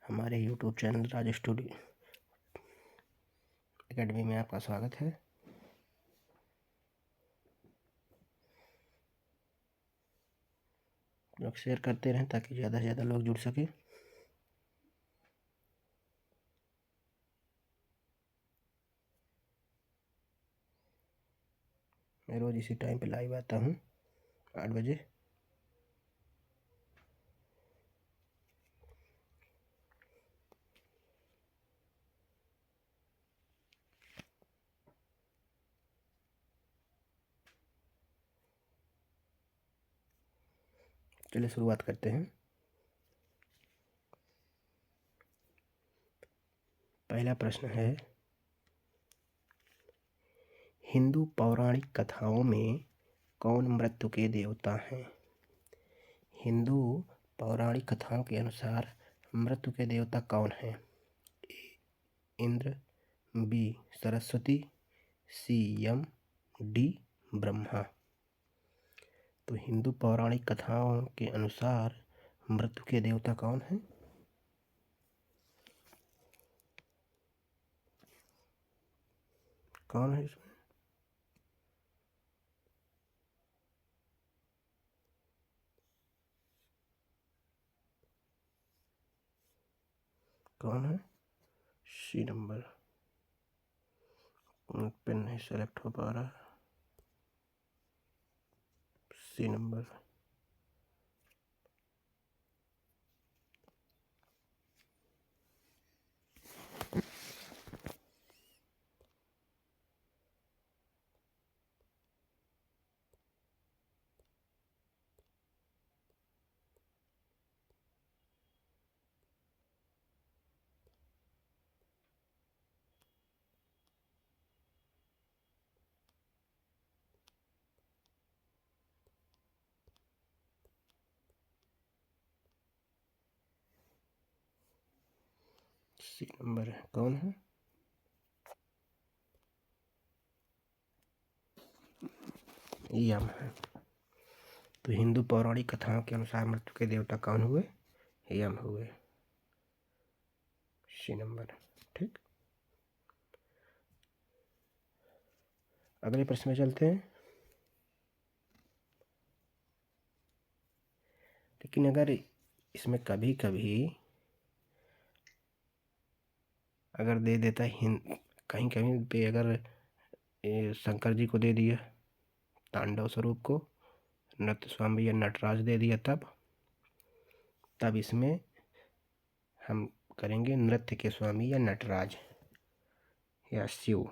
हमारे YouTube channel राज studio academy में आपका स्वागत है। लोग शेयर करते रहें ताकि ज़्यादा से ज़्यादा लोग जुड़ सके। मैं रोज़ इसी टाइम पे लाइव आता हूँ 8 बजे। चलिए शुरुआत करते हैं। पहला प्रश्न है, हिंदू पौराणिक कथाओं में कौन मृत्यु के देवता हैं? हिंदू पौराणिक कथाओं के अनुसार मृत्यु के देवता कौन हैं? इंद्र, बी सरस्वती, सी यम, डी ब्रह्मा। तो हिंदू पौराणिक कथाओं के अनुसार मृत्यु के देवता कौन हैं? कौन है इसमें? कौन है? C number. पेन नहीं सेलेक्ट हो पा रहा। सी नंबर। सी नंबर है। कौन है? यम है। तो हिंदू पौराणिक कथाओं के अनुसार मृत्यु के देवता कौन हुए? यम हुए। C number. ठीक। अगले प्रश्न में चलते हैं। लेकिन अगर इसमें कभी कभी अगर दे देता कहीं कहीं पे अगर शंकर जी को दे दिया, तांडव स्वरूप को नृत्य स्वामी या नटराज दे दिया, तब इसमें हम करेंगे नृत्य के स्वामी या नटराज या शिव,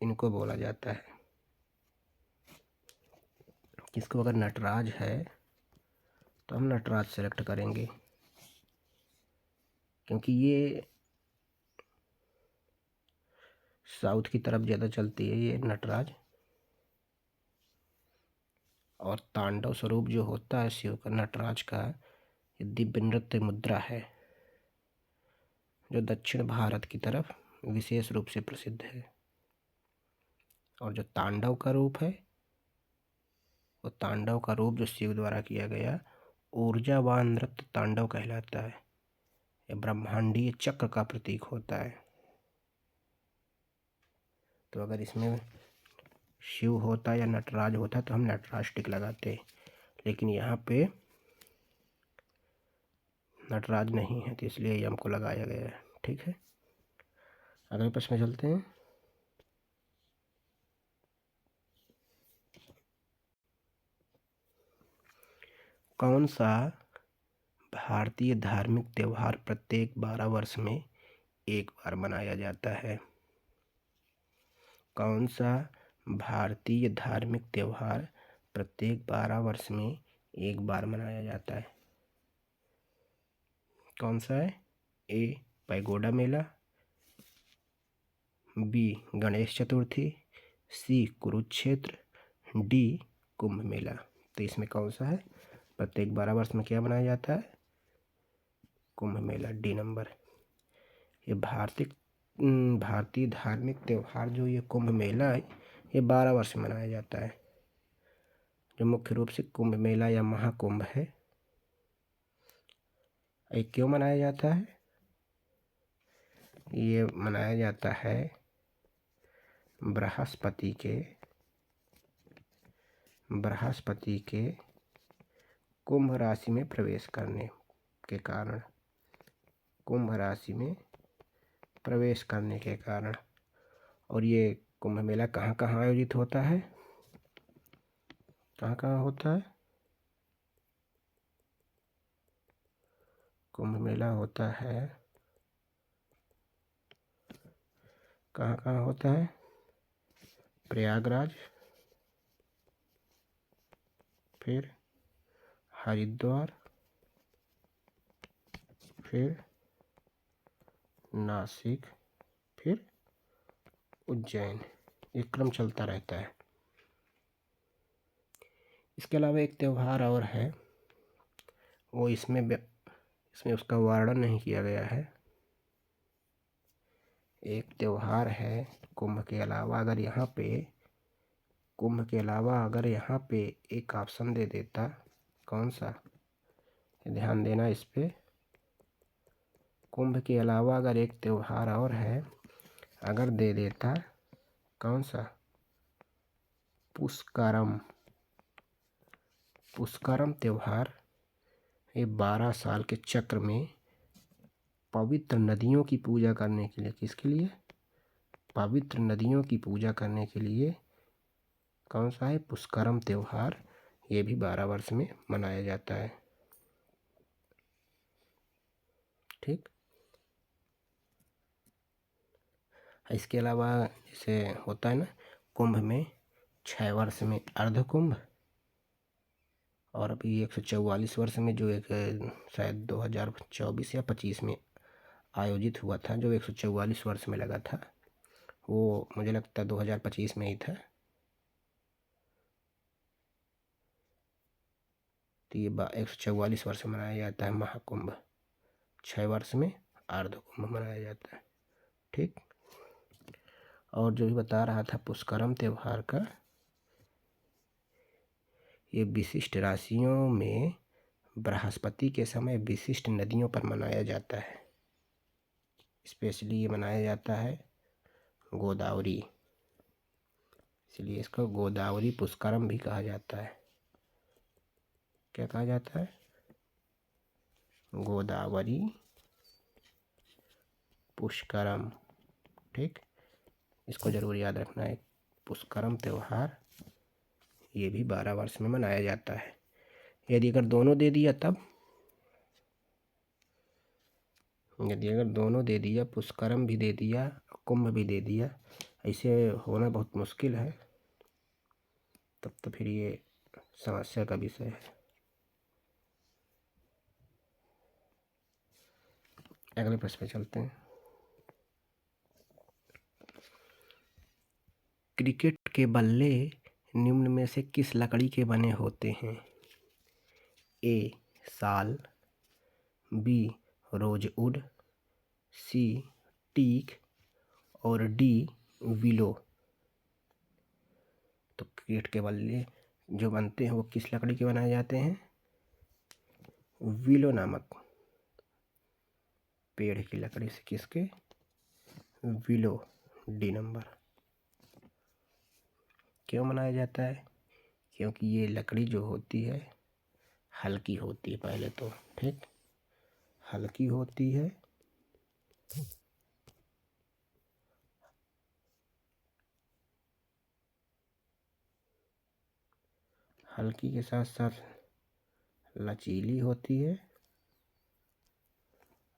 इनको बोला जाता है। किसको अगर नटराज है तो हम नटराज सेलेक्ट करेंगे, क्योंकि ये साउथ की तरफ ज़्यादा चलती है ये नटराज। और तांडव स्वरूप जो होता है शिव का, नटराज का, ये दिव्य नृत्य मुद्रा है जो दक्षिण भारत की तरफ विशेष रूप से प्रसिद्ध है। और जो तांडव का रूप है, वो तांडव का रूप जो शिव द्वारा किया गया ऊर्जावान नृत्य तांडव कहलाता है। यह ब्रह्मांडीय चक्र का प्रतीक होता है। तो अगर इसमें शिव होता या नटराज होता तो हम नटराज टिक लगाते, लेकिन यहाँ पे नटराज नहीं है तो इसलिए यम को लगाया गया है। ठीक है, अगले प्रश्न में चलते हैं। कौन सा भारतीय धार्मिक त्यौहार प्रत्येक 12 वर्ष में एक बार मनाया जाता है? कौन सा भारतीय धार्मिक त्यौहार प्रत्येक 12 वर्ष में एक बार मनाया जाता है? कौन सा है? ए पैगोडा मेला, बी गणेश चतुर्थी, सी कुरुक्षेत्र, डी कुंभ मेला। तो इसमें कौन सा है? प्रत्येक 12 वर्ष में क्या मनाया जाता है? Kumbh Mela, D number. ये भारतीय धार्मिक त्यौहार जो ये कुंभ मेला है, ये 12 वर्ष में मनाया जाता है। जो मुख्य रूप से कुंभ मेला या महाकुंभ है, ये क्यों मनाया जाता है? ये मनाया जाता है बृहस्पति के कुंभ राशि में प्रवेश करने के कारण, कुंभ राशि में प्रवेश करने के कारण। और ये कुंभ मेला कहाँ कहाँ आयोजित होता है? कहाँ कहाँ होता है? कुंभ मेला होता है कहाँ कहाँ होता है? प्रयागराज, फिर हरिद्वार, फिर नासिक, फिर उज्जैन। ये क्रम चलता रहता है। इसके अलावा एक त्यौहार और है, वो इसमें उसका वर्णन नहीं किया गया है। एक त्यौहार है कुंभ के अलावा, अगर यहाँ पे एक ऑप्शन दे देता, कौन सा? ध्यान देना इस पे। कुंभ के अलावा अगर एक त्यौहार और है, अगर दे देता, कौन सा? पुष्करम। पुष्करम त्यौहार ये 12 साल के चक्र में पवित्र नदियों की पूजा करने के लिए, किसके लिए? पवित्र नदियों की पूजा करने के लिए कौन सा है? पुष्करम त्यौहार। ये भी 12 वर्ष में मनाया जाता है। ठीक। इसके अलावा जैसे होता है ना, कुंभ में 6 वर्ष में अर्ध कुंभ, और अभी 144 वर्ष में जो एक शायद 2024 या 25 में आयोजित हुआ था, जो 144 वर्ष में लगा था, वो मुझे लगता है 2025 में ही था। तो ये 144 वर्ष मनाया जाता है महाकुंभ। 6 वर्ष में अर्ध कुंभ मनाया जाता है। ठीक। और जो भी बता रहा था पुष्करम त्यौहार का, ये विशिष्ट राशियों में बृहस्पति के समय विशिष्ट नदियों पर मनाया जाता है। स्पेशली ये मनाया जाता है गोदावरी, इसलिए इसको गोदावरी पुष्करम भी कहा जाता है। क्या कहा जाता है? गोदावरी पुष्करम। ठीक। इसको जरूर याद रखना है। पुष्करम त्यौहार ये भी 12 वर्ष में मनाया जाता है। यदि अगर दोनों दे दिया तब, यदि अगर दोनों दे दिया, पुष्करम भी दे दिया, कुंभ भी दे दिया, ऐसे होना बहुत मुश्किल है, तब तो फिर ये समस्या का विषय है। अगले प्रश्न पे चलते हैं। क्रिकेट के बल्ले निम्न में से किस लकड़ी के बने होते हैं? ए साल, बी रोजवुड, सी टीक और डी विलो। तो क्रिकेट के बल्ले जो बनते हैं वो किस लकड़ी के बनाए जाते हैं? विलो नामक पेड़ की लकड़ी से। किसके? विलो। D number. क्यों बनाया जाता है? क्योंकि ये लकड़ी जो होती है हल्की होती है पहले तो। ठीक। हल्की होती है, हल्की के साथ साथ लचीली होती है,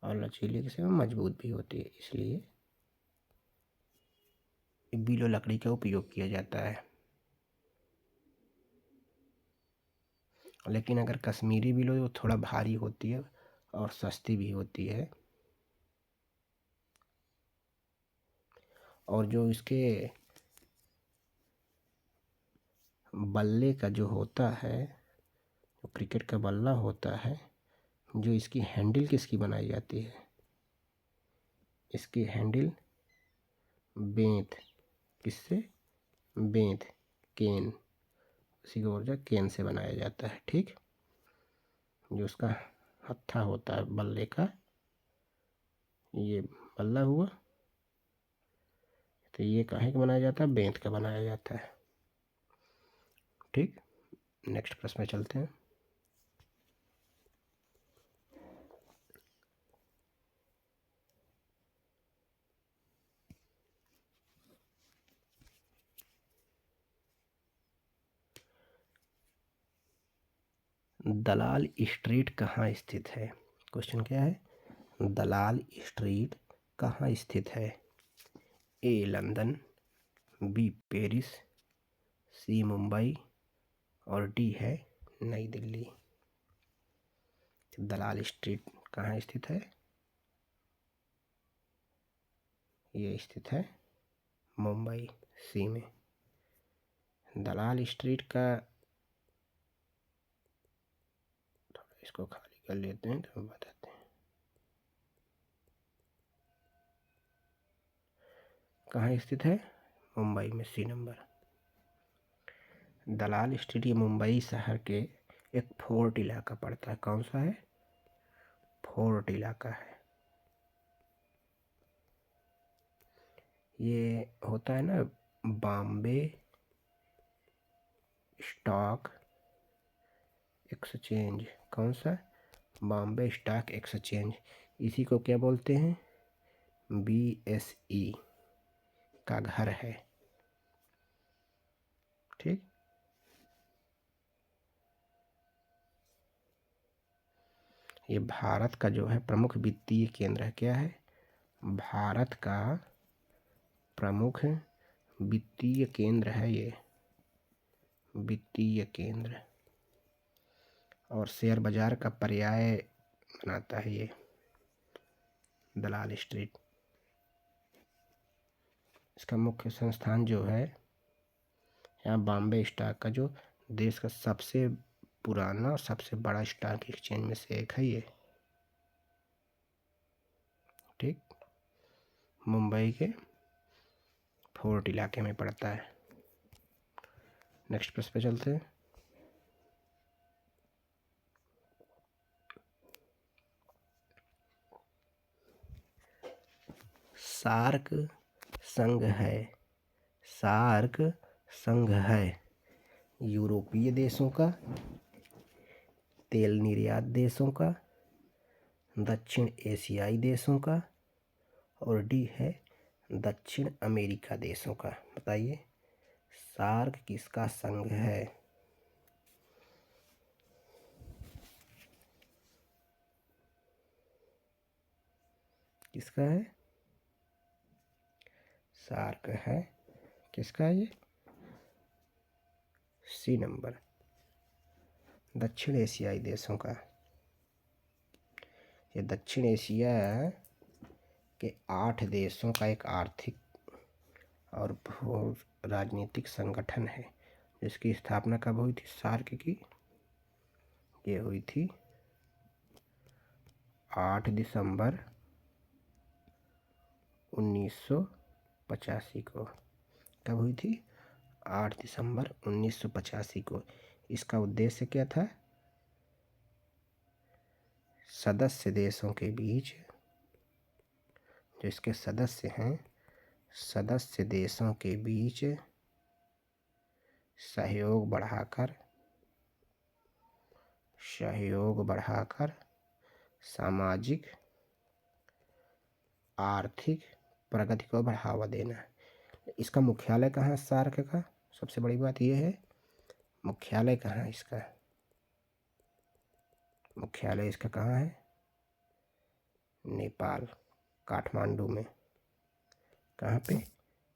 और लचीली के साथ मजबूत भी होती है, इसलिए विलो लकड़ी का उपयोग किया जाता है। लेकिन अगर कश्मीरी विलो वो थोड़ा भारी होती है और सस्ती भी होती है। और जो इसके बल्ले का जो होता है, जो क्रिकेट का बल्ला होता है, जो इसकी हैंडल किसकी बनाई जाती है? इसकी हैंडल बेंत। किससे? बेंत, केन, उसी को बोलते हैं केन से बनाया जाता है। ठीक। जो उसका हत्था होता है बल्ले का, ये बल्ला हुआ, तो ये काहे का बनाया जाता है? बेंत का बनाया जाता है। ठीक, नेक्स्ट प्रश्न में चलते हैं। दलाल स्ट्रीट कहाँ स्थित है? क्वेश्चन क्या है? दलाल स्ट्रीट कहाँ स्थित है? ए लंदन, बी पेरिस, सी मुंबई और डी है नई दिल्ली। दलाल स्ट्रीट कहाँ स्थित है? ये स्थित है मुंबई, सी में। दलाल स्ट्रीट का, इसको खाली कर लेते हैं तो बताते हैं। कहाँ स्थित है? मुंबई में, सी नंबर। दलाल स्ट्रीट ये मुंबई शहर के एक फोर्ट इलाका पड़ता है। कौन सा है? फोर्ट इलाका है। ये होता है ना बॉम्बे स्टॉक एक्सचेंज। कौन सा? Bombay stock exchange. इसी को क्या बोलते हैं? BSE का घर है। ठीक, ये भारत का जो है प्रमुख वित्तीय केंद्र है। क्या है? भारत का प्रमुख वित्तीय केंद्र है ये, वित्तीय केंद्र। और शेयर बाजार का पर्याय बनाता है ये दलाल स्ट्रीट। इसका मुख्य संस्थान जो है यहाँ बॉम्बे स्टॉक का, जो देश का सबसे पुराना और सबसे बड़ा स्टॉक एक्सचेंज में से एक है ये। ठीक, मुंबई के फोर्ट इलाके में पड़ता है। नेक्स्ट प्रश्न पे चलते हैं। सार्क संघ है, सार्क संघ है यूरोपीय देशों का, तेल निर्यात देशों का, दक्षिण एशियाई देशों का और डी है दक्षिण अमेरिका देशों का। बताइए सार्क किसका संघ है? किसका है? सार्क है किसका है? ये सी नंबर, दक्षिण एशियाई देशों का। ये दक्षिण एशिया के 8 देशों का एक आर्थिक और भू राजनीतिक संगठन है, जिसकी स्थापना कब हुई थी सार्क की? ये हुई थी 8 दिसंबर 1985 को। कब हुई थी? 8 दिसंबर 1985 को। इसका उद्देश्य क्या था? सदस्य देशों के बीच, जो इसके सदस्य हैं, सदस्य देशों के बीच सहयोग बढ़ाकर सामाजिक आर्थिक प्रगति को बढ़ावा देना। इसका मुख्यालय कहाँ है सार्क का? सबसे बड़ी बात यह है मुख्यालय कहाँ है इसका? मुख्यालय इसका कहाँ है? नेपाल, काठमांडू में। कहाँ पे?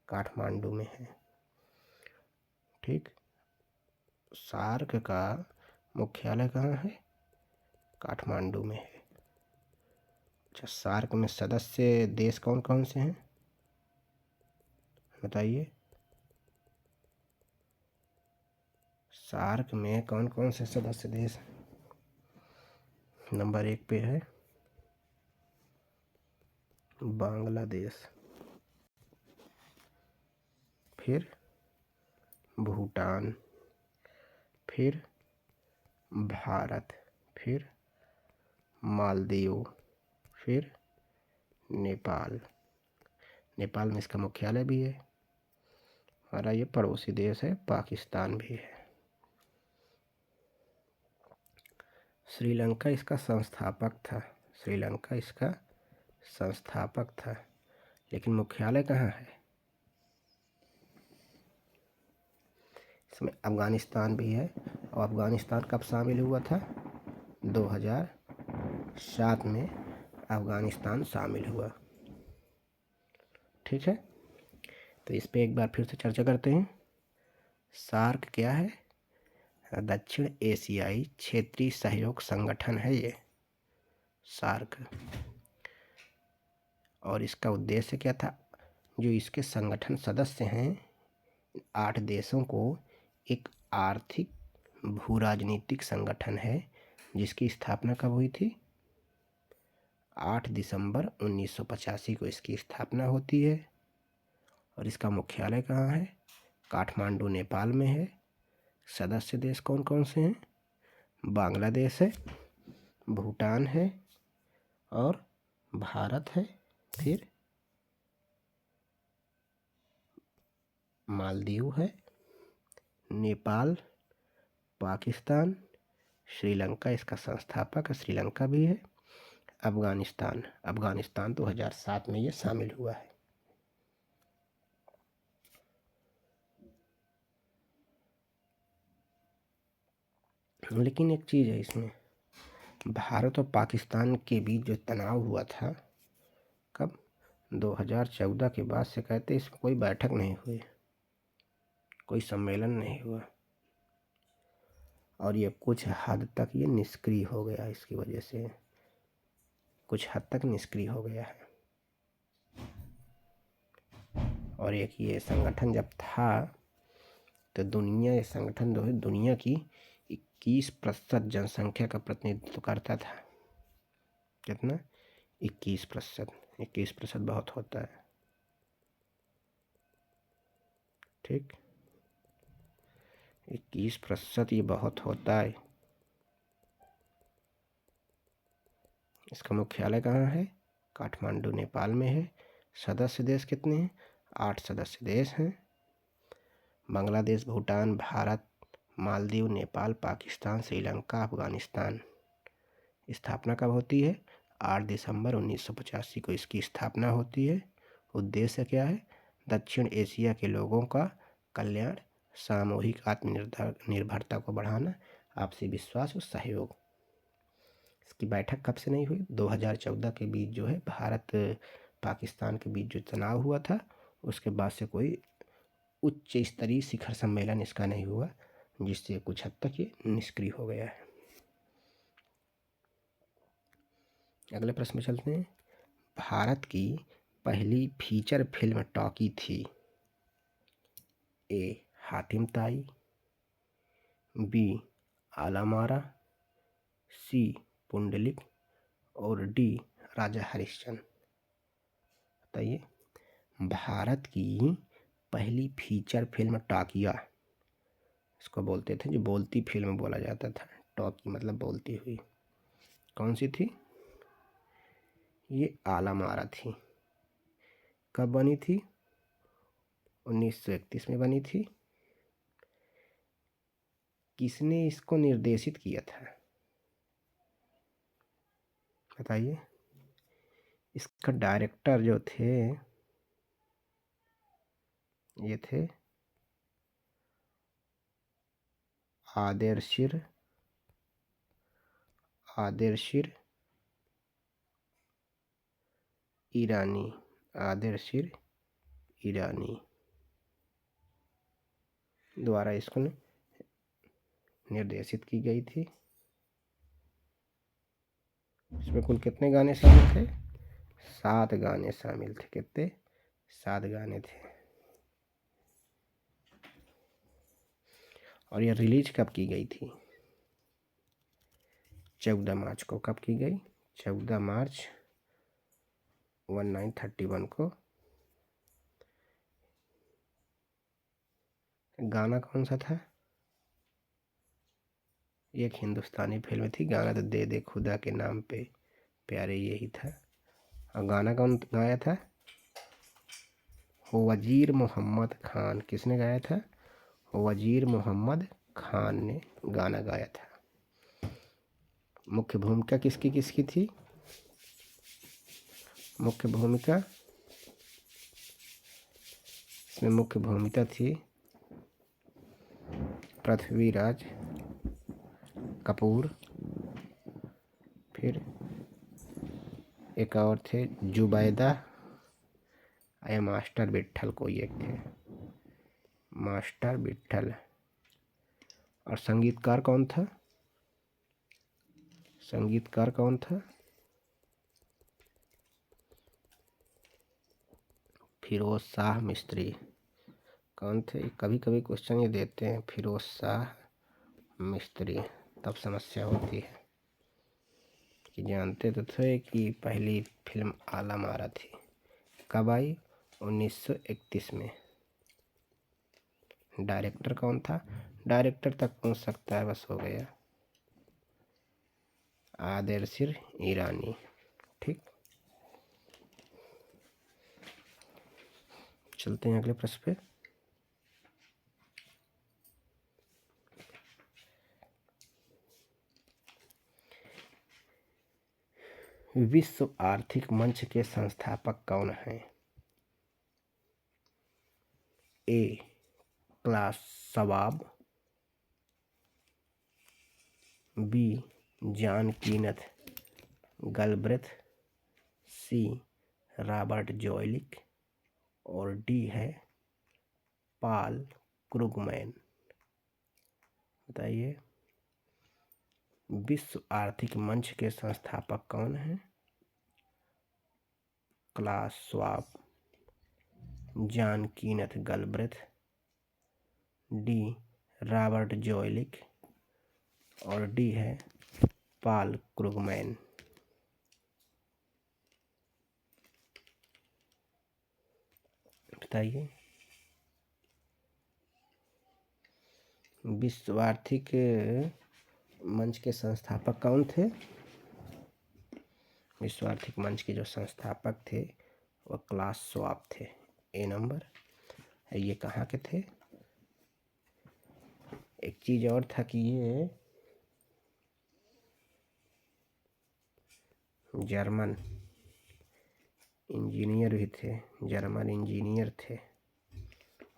काठमांडू में है। ठीक, सार्क का मुख्यालय कहाँ है? काठमांडू में है। अच्छा, सार्क में सदस्य देश कौन कौन से हैं बताइए? सार्क में कौन कौन से सदस्य देश हैं? नंबर 1 पे है बांग्लादेश, फिर भूटान, फिर भारत, फिर मालदीव, फिर नेपाल। नेपाल में इसका मुख्यालय भी है। हमारा ये पड़ोसी देश है, पाकिस्तान भी है। श्रीलंका इसका संस्थापक था। श्रीलंका इसका संस्थापक था, लेकिन मुख्यालय कहाँ है? इसमें अफ़गानिस्तान भी है। और अफ़गानिस्तान कब शामिल हुआ था? 2007 में अफ़गानिस्तान शामिल हुआ। ठीक है, तो इस पे एक बार फिर से चर्चा करते हैं। सार्क क्या है? दक्षिण एशियाई क्षेत्रीय सहयोग संगठन है ये सार्क। और इसका उद्देश्य क्या था? जो इसके संगठन सदस्य हैं 8 देशों को एक आर्थिक भू राजनीतिक संगठन है, जिसकी स्थापना कब हुई थी? 8 दिसंबर 1985 को इसकी स्थापना होती है। और इसका मुख्यालय कहाँ है? काठमांडू नेपाल में है। सदस्य देश कौन कौन से हैं? बांग्लादेश है, भूटान है और भारत है, फिर मालदीव है, नेपाल, पाकिस्तान, श्रीलंका इसका संस्थापक है, श्रीलंका भी है, अफ़गानिस्तान। अफ़गानिस्तान 2007 में ये शामिल हुआ है। लेकिन एक चीज़ है इसमें, भारत और पाकिस्तान के बीच जो तनाव हुआ था, कब? 2014 के बाद से कहते इसमें कोई बैठक नहीं हुई, कोई सम्मेलन नहीं हुआ, और ये कुछ हद तक ये निष्क्रिय हो गया। इसकी वजह से कुछ हद तक निष्क्रिय हो गया है। और एक ये संगठन जब था तो ये संगठन जो है दुनिया की 21% जनसंख्या का प्रतिनिधित्व करता था। कितना? 21%। 21% बहुत होता है। ठीक, 21% ये बहुत होता है। इसका मुख्यालय कहाँ है? काठमांडू नेपाल में है। सदस्य देश कितने हैं? 8 सदस्य देश हैं। बांग्लादेश, भूटान, भारत, मालदीव, नेपाल, पाकिस्तान, श्रीलंका, अफ़गानिस्तान। स्थापना कब होती है? 8 दिसंबर 1985 को इसकी स्थापना होती है। उद्देश्य क्या है? दक्षिण एशिया के लोगों का कल्याण, सामूहिक आत्मनिर्भरता को बढ़ाना, आपसी विश्वास और सहयोग। इसकी बैठक कब से नहीं हुई? 2014 के बीच जो है भारत पाकिस्तान के बीच जो तनाव हुआ था, उसके बाद से कोई उच्च स्तरीय शिखर सम्मेलन इसका नहीं हुआ, जिससे कुछ हद तक ये निष्क्रिय हो गया है। अगले प्रश्न में चलते हैं। भारत की पहली फीचर फिल्म टॉकी थी? ए. हातिम ताई, बी. आलामारा, सी. पुंडलिक और डी. राजा हरिश्चंद्र। बताइए, भारत की पहली फीचर फिल्म टाकिया, इसको बोलते थे, जो बोलती फिल्म बोला जाता था। टॉकी मतलब बोलती हुई। कौन सी थी? ये आलामारा थी। कब बनी थी? 1931 में बनी थी। किसने इसको निर्देशित किया था? बताइए। इसका डायरेक्टर जो थे, ये थे आदेशिर ईरानी। आदेशिर ईरानी द्वारा इसको निर्देशित की गई थी। इसमें कुल कितने गाने शामिल थे? 7 गाने शामिल थे। कितने? 7 गाने थे। और यह रिलीज कब की गई थी? 14 मार्च को। कब की गई? 14 मार्च 1931 को। गाना कौन सा था? एक हिंदुस्तानी फिल्म थी। गाना तो दे दे खुदा के नाम पे प्यारे, यही था। और गाना कौन गाया था? वजीर मोहम्मद खान। किसने गाया था? वजीर मोहम्मद खान ने गाना गाया था। मुख्य भूमिका किसकी किसकी थी? मुख्य भूमिका, इसमें मुख्य भूमिका थी पृथ्वीराज कपूर, फिर एक और थे जुबैदा या मास्टर विट्ठल, कोई एक थे, मास्टर विट्ठल। और संगीतकार कौन था? संगीतकार कौन था? फिरोज शाह मिस्त्री। कौन थे? कभी कभी क्वेश्चन ये देते हैं, फिरोज शाह मिस्त्री। तब समस्या होती है कि जानते तो थे कि पहली फिल्म आलम आरा थी। कब आई? 1931 में। डायरेक्टर कौन था? डायरेक्टर तक पूछ सकता है, बस हो गया, आदिल ईरानी। ठीक, चलते हैं अगले प्रश्न पे। विश्व आर्थिक मंच के संस्थापक कौन हैं? A Klaus Schwab, B John Kenneth Galbraith, C Robert Zoellick, और डी है पॉल क्रुगमैन। बताइए, विश्व आर्थिक मंच के संस्थापक कौन हैं? Klaus Schwab, John Kenneth Galbraith, D Robert Zoellick, और डी है पॉल क्रुगमैन। बताइए, विश्व आर्थिक मंच के संस्थापक कौन थे? विश्व आर्थिक मंच के जो संस्थापक थे वह क्लास श्वाब थे। ए नंबर। ये कहाँ के थे? एक चीज और था कि ये जर्मन इंजीनियर भी थे, जर्मन इंजीनियर थे,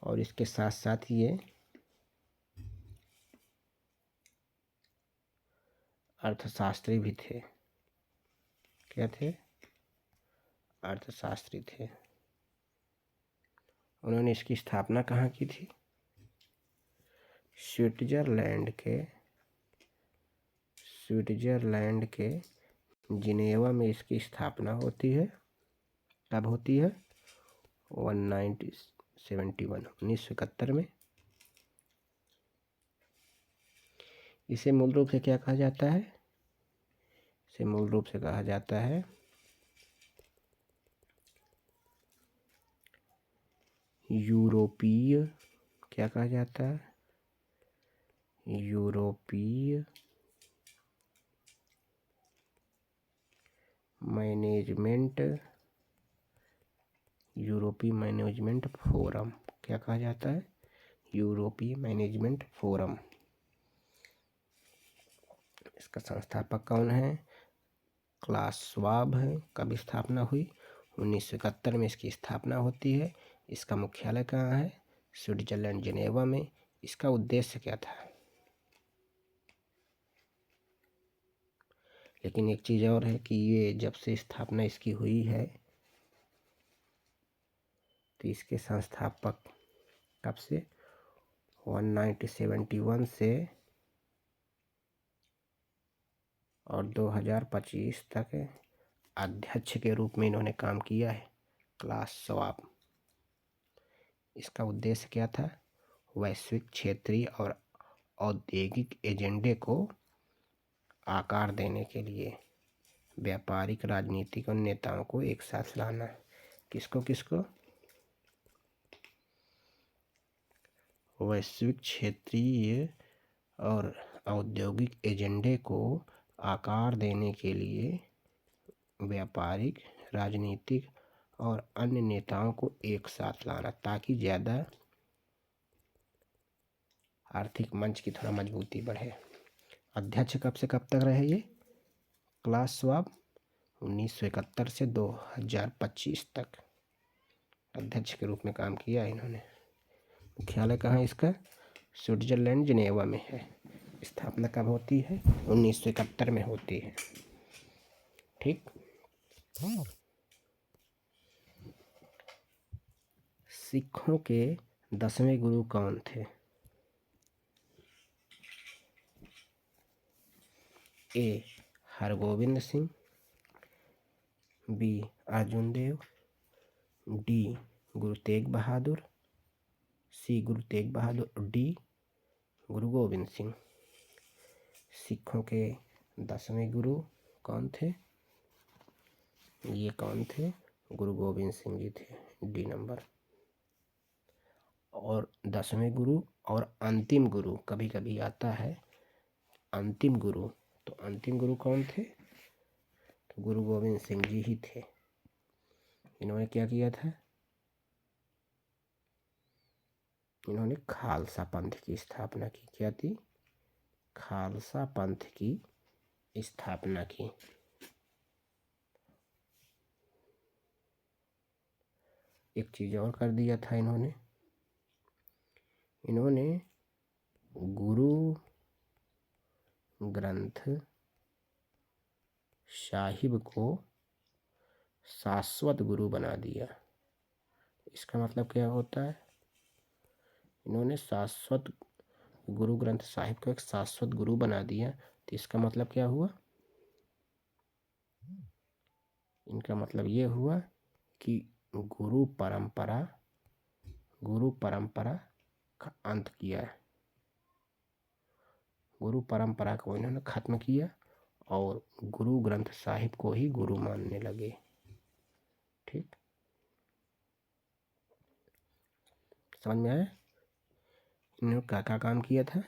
और इसके साथ साथ ये अर्थशास्त्री भी थे। क्या थे? अर्थशास्त्री थे। उन्होंने इसकी स्थापना कहाँ की थी? स्विट्जरलैंड के जिनेवा में इसकी स्थापना होती है। कब होती है? 1971 में। इसे मूल रूप से क्या कहा जाता है? इसे मूल रूप से कहा जाता है यूरोपीय, क्या कहा जाता है? यूरोपीय मैनेजमेंट फोरम। क्या कहा जाता है? यूरोपीय मैनेजमेंट फोरम। इसका संस्थापक कौन है? क्लास श्वाब है। कब स्थापना हुई? 1971 में इसकी स्थापना होती है। इसका मुख्यालय कहाँ है? स्विट्जरलैंड जिनेवा में। इसका उद्देश्य क्या था? लेकिन एक चीज़ और है कि ये जब से स्थापना इसकी हुई है तो इसके संस्थापक कब से? 1971 से और 2025 तक अध्यक्ष के रूप में इन्होंने काम किया है, क्लास श्वाब। इसका उद्देश्य क्या था? वैश्विक, क्षेत्रीय और औद्योगिक एजेंडे को आकार देने के लिए व्यापारिक, राजनीतिक और नेताओं को एक साथ लाना। किसको किसको? वैश्विक, क्षेत्रीय और औद्योगिक एजेंडे को आकार देने के लिए व्यापारिक, राजनीतिक और अन्य नेताओं को एक साथ लाना ताकि ज़्यादा आर्थिक मंच की थोड़ा मजबूती बढ़े। अध्यक्ष कब से कब तक रहे ये? क्लास श्वाब 1971 से 2025 तक अध्यक्ष के रूप में काम किया इन्होंने। मुख्यालय कहाँ है इसका? स्विट्जरलैंड जिनेवा में है। स्थापना कब होती है? 1971 में होती है। ठीक। सिखों के 10वें गुरु कौन थे? ए हरगोविंद सिंह, बी अर्जुन देव, डी गुरु तेग बहादुर, सी गुरु तेग बहादुर, डी गुरु गोविंद सिंह। सिखों के 10वें गुरु कौन थे? ये कौन थे? गुरु गोविंद सिंह जी थे, डी नंबर। और 10वें गुरु और अंतिम गुरु कभी कभी आता है अंतिम गुरु, तो अंतिम गुरु कौन थे? तो गुरु गोविंद सिंह जी ही थे। इन्होंने क्या किया था? इन्होंने खालसा पंथ की स्थापना की। क्या थी? खालसा पंथ की स्थापना की। एक चीज और कर दिया था इन्होंने गुरु ग्रंथ साहिब को शाश्वत गुरु बना दिया। इसका मतलब क्या होता है? इन्होंने शाश्वत गुरु ग्रंथ साहिब को एक शाश्वत गुरु बना दिया, तो इसका मतलब क्या हुआ? इनका मतलब ये हुआ कि गुरु परंपरा का अंत किया है। गुरु परंपरा को इन्होंने खत्म किया और गुरु ग्रंथ साहिब को ही गुरु मानने लगे। ठीक, समझ में आया? इन्होंने क्या काम किया था?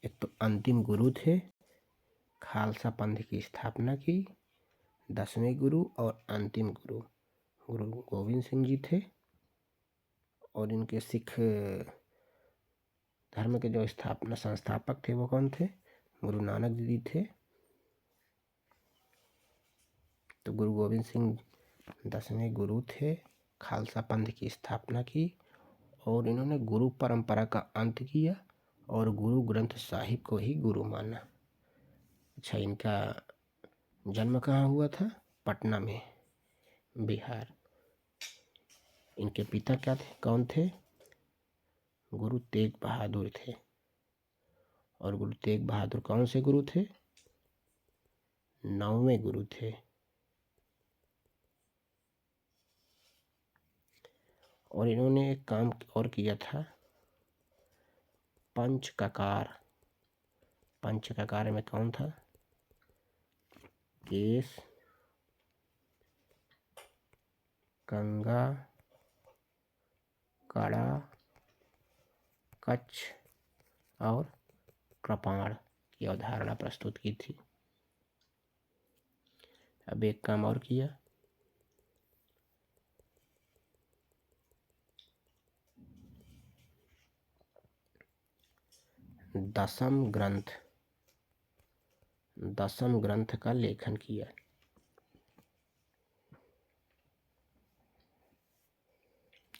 एक तो अंतिम गुरु थे, खालसा पंथ की स्थापना की, 10वें गुरु और अंतिम गुरु गुरु गोविंद सिंह जी थे। और इनके सिख धर्म के जो संस्थापक थे वो कौन थे? गुरु नानक जी थे। तो गुरु गोविंद सिंह 10वें गुरु थे, खालसा पंथ की स्थापना की और इन्होंने गुरु परंपरा का अंत किया और गुरु ग्रंथ साहिब को ही गुरु माना। अच्छा, इनका जन्म कहाँ हुआ था? पटना में, बिहार। इनके पिता क्या थे? कौन थे? गुरु तेग बहादुर थे। और गुरु तेग बहादुर कौन से गुरु थे? 9वें गुरु थे। और इन्होंने एक काम और किया था, पंचककार। पंचककार में कौन था? केस, कंगा, कड़ा, कच्छ और कृपाण की अवधारणा प्रस्तुत की थी। अब एक काम और किया, दशम ग्रंथ का लेखन किया।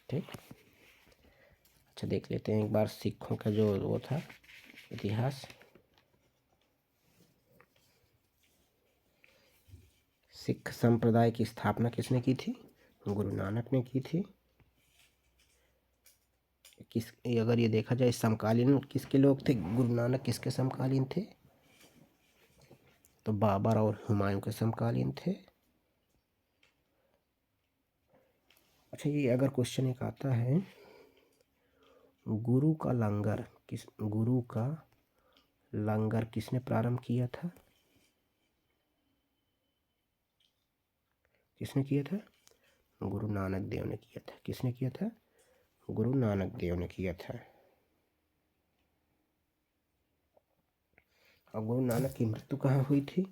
ठीक, अच्छा देख लेते हैं एक बार सिखों का जो वो था इतिहास। सिख संप्रदाय की स्थापना किसने की थी? गुरु नानक ने की थी। अगर ये देखा जाए समकालीन किसके लोग थे? गुरु नानक किसके समकालीन थे? तो बाबर और हुमायूं के समकालीन थे। अच्छा, ये अगर क्वेश्चन एक आता है, गुरु का लंगर किसने प्रारंभ किया था? किसने किया था? गुरु नानक देव ने किया था। किसने किया था? गुरु नानक देव ने किया था। और गुरु नानक की मृत्यु कहाँ हुई थी?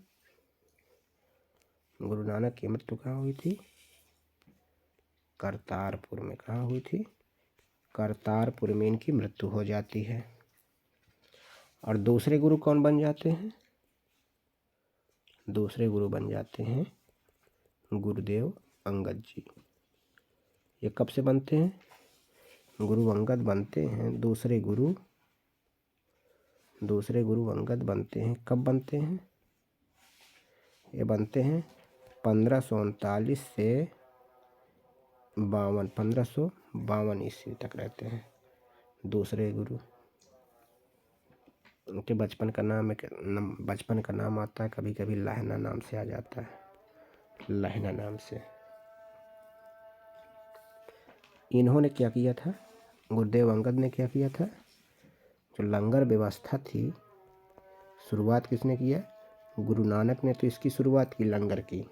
गुरु नानक की मृत्यु कहाँ हुई थी? करतारपुर में। कहाँ हुई थी? करतारपुर में इनकी मृत्यु हो जाती है। और दूसरे गुरु कौन बन जाते हैं? दूसरे गुरु बन जाते हैं गुरुदेव अंगद जी। ये कब से बनते हैं? गुरु अंगद बनते हैं, दूसरे गुरु अंगद बनते हैं। कब बनते हैं? ये बनते हैं 1539 से 1552 ईस्वी तक रहते हैं दूसरे गुरु। उनके बचपन का नाम आता है, कभी कभी लहना नाम से आ जाता है, लहना नाम से। इन्होंने क्या किया था? गुरुदेव अंगद ने क्या किया था? जो लंगर व्यवस्था थी, शुरुआत किसने किया? गुरु नानक ने तो इसकी शुरुआत की, लंगर की।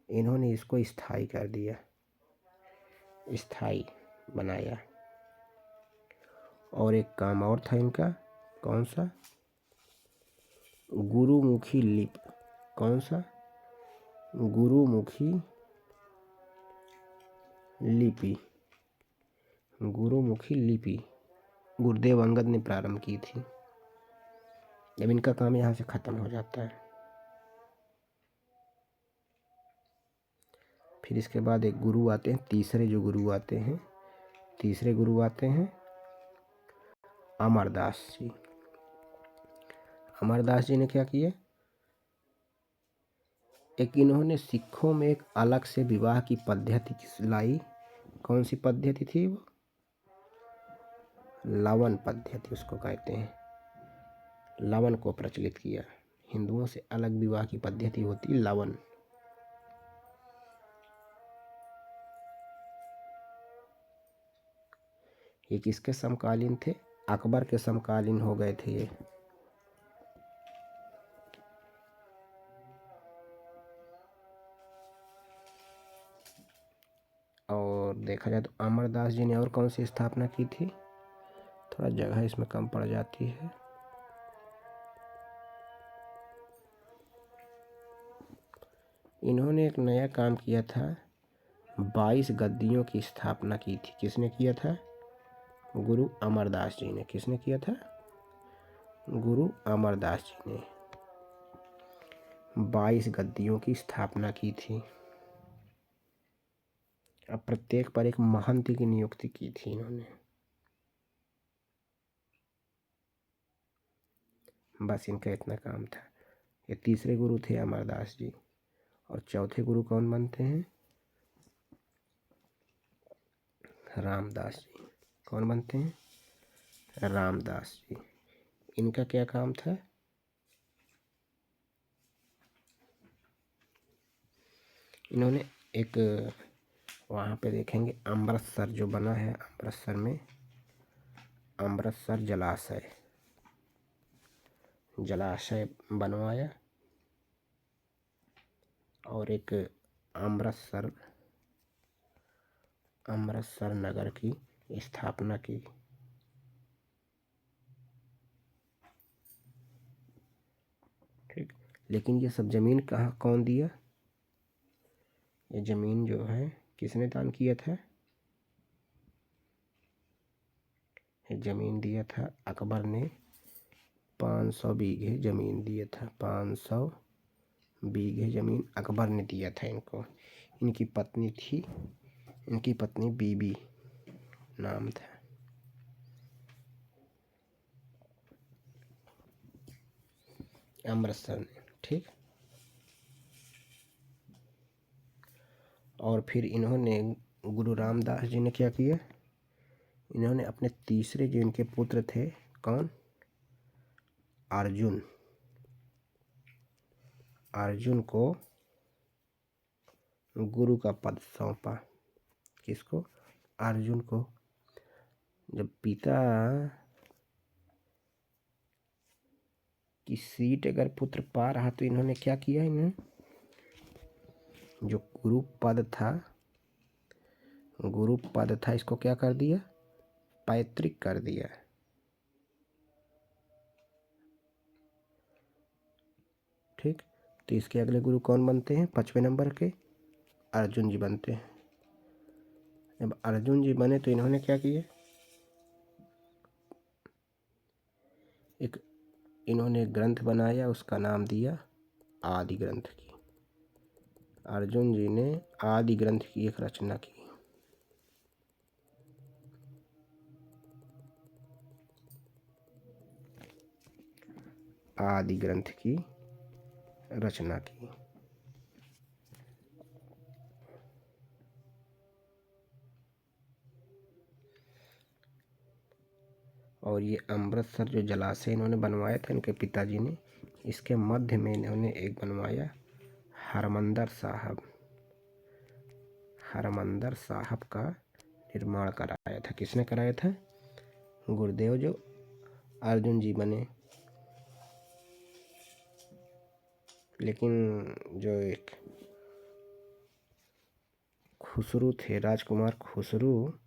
इन्होंने इसको स्थायी कर दिया, स्थायी बनाया। और एक काम और था इनका, कौन सा? गुरुमुखी लिपि। कौन सा? गुरुमुखी लिपि। गुरुमुखी लिपि गुरुदेव अंगद ने प्रारंभ की थी। जब इनका काम यहाँ से खत्म हो जाता है, फिर इसके बाद एक गुरु आते हैं, तीसरे गुरु आते हैं अमरदास जी। अमरदास जी ने क्या किया? एक इन्होंने सिखों में एक अलग से विवाह की पद्धति लाई। कौन सी पद्धति थी वो? लवन पद्धति उसको कहते हैं। लवन को प्रचलित किया। हिंदुओं से अलग विवाह की पद्धति होती लवन। ये किसके समकालीन थे? अकबर के समकालीन हो गए थे ये। और देखा जाए तो अमरदास जी ने और कौन सी स्थापना की थी? थोड़ा जगह इसमें कम पड़ जाती है। इन्होंने एक नया काम किया था, 22 गद्दियों की स्थापना की थी। किसने किया था? गुरु अमरदास जी ने। किसने किया था? गुरु अमरदास जी ने 22 गद्दियों की स्थापना की थी। अब प्रत्येक पर एक महंत की नियुक्ति की थी इन्होंने। बस इनका इतना काम था। ये तीसरे गुरु थे अमरदास जी। और चौथे गुरु कौन बनते हैं? रामदास जी। कौन बनते हैं? रामदास जी। इनका क्या काम था? इन्होंने एक, वहाँ पे देखेंगे अमृतसर जो बना है, अमृतसर में अमृतसर जलाशय बनवाया। और एक अमृतसर नगर की स्थापना की। ठीक। लेकिन ये सब जमीन कौन दिया? ये जमीन जो है किसने दान किया था? ये जमीन दिया था अकबर ने। 500 बीघे जमीन दिया था। 500 बीघे जमीन अकबर ने दिया था इनको। इनकी पत्नी बीबी नाम था। अमृतसर में। ठीक। और फिर इन्होंने, गुरु रामदास जी ने क्या किया? इन्होंने अपने तीसरे, जो इनके पुत्र थे, कौन? अर्जुन को गुरु का पद सौंपा। किसको? अर्जुन को। जब पिता की सीट अगर पुत्र पा रहा, तो इन्होंने क्या किया? इन्होंने जो गुरु पद था इसको क्या कर दिया? पैतृक कर दिया। ठीक। तो इसके अगले गुरु कौन बनते हैं? 5वें नंबर के अर्जुन जी बनते हैं। जब अर्जुन जी बने तो इन्होंने क्या किए? इन्होंने एक ग्रंथ बनाया, उसका नाम दिया आदि ग्रंथ की। अर्जुन जी ने आदि ग्रंथ की एक रचना की। आदि ग्रंथ की रचना की। और ये अमृतसर जो जलाशय इन्होंने बनवाया था इनके पिताजी ने, इसके मध्य में इन्होंने एक बनवाया हरमंदर साहब। हरमंदर साहब का निर्माण कराया था। किसने कराया था? गुरुदेव जो अर्जुन जी बने। लेकिन जो एक खुसरू थे, राजकुमार खुसरू,